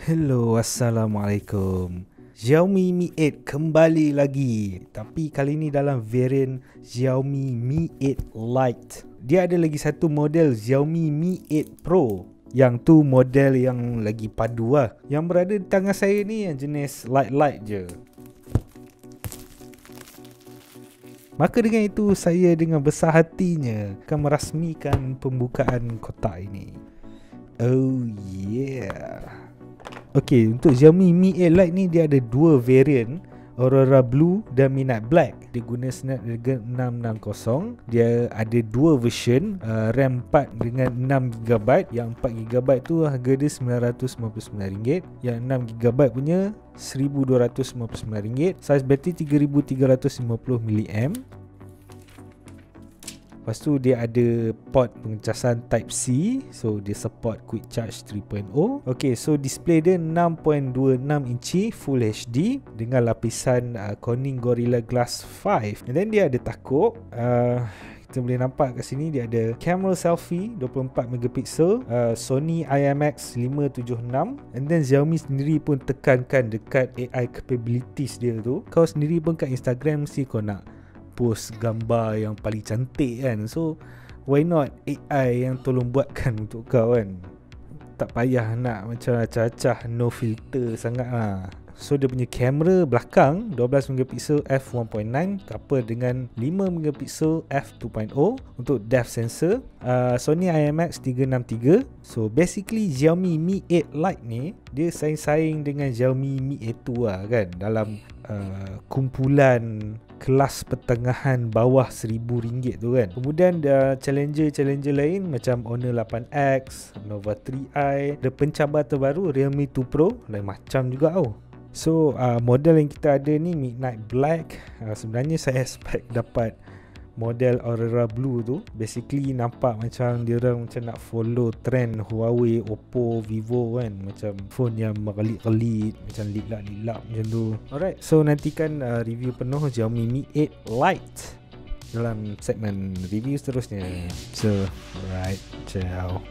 Hello, Assalamualaikum. Xiaomi Mi 8 kembali lagi, tapi kali ni dalam varian Xiaomi Mi 8 Lite. Dia ada lagi satu model Xiaomi Mi 8 Pro. Yang tu model yang lagi padu lah. Yang berada di tangan saya ni yang jenis Lite je. Maka dengan itu saya dengan besar hatinya akan merasmikan pembukaan kotak ini. Oh yeah. Okey, untuk Xiaomi Mi 8 Lite ni dia ada dua varian, Aurora Blue dan Midnight Black. Dia guna Snapdragon 660. Dia ada dua version, RAM 4 dengan 6GB. Yang 4GB tu harga dia RM999. Yang 6GB punya RM1299. Saiz bateri 3350 mAh. Lepas tu dia ada port pengecasan Type-C. So dia support Quick Charge 3.0. Ok, so display dia 6.26 inci Full HD dengan lapisan Corning Gorilla Glass 5. And then dia ada takuk. Kita boleh nampak kat sini dia ada kamera selfie 24MP, Sony IMX576. And then Xiaomi sendiri pun tekankan dekat AI capabilities dia tu. Kau sendiri pun kat Instagram mesti kau nak post gambar yang paling cantik kan. So why not AI yang tolong buatkan untuk kau kan. Tak payah nak macam acah-acah no filter sangat lah. So dia punya kamera belakang 12MP f1.9 coupled dengan 5MP f2.0 untuk depth sensor. Sony IMX576. So basically Xiaomi Mi 8 Lite ni dia saing-saing dengan Xiaomi Mi A2 lah kan, dalam kumpulan kelas pertengahan bawah RM1,000 tu kan. Kemudian challenger lain macam Honor 8X, Nova 3i. Ada pencabar terbaru Realme 2 Pro, lain macam juga tau. So model yang kita ada ni Midnight Black. Sebenarnya saya expect dapat model Aurora Blue tu. Basically nampak macam diorang macam nak follow trend Huawei, Oppo, Vivo kan. Macam phone yang merelip-relip, macam liklak-liklak macam tu. Alright, so nantikan review penuh Xiaomi Mi 8 Lite dalam segmen review seterusnya. So, alright, ciao.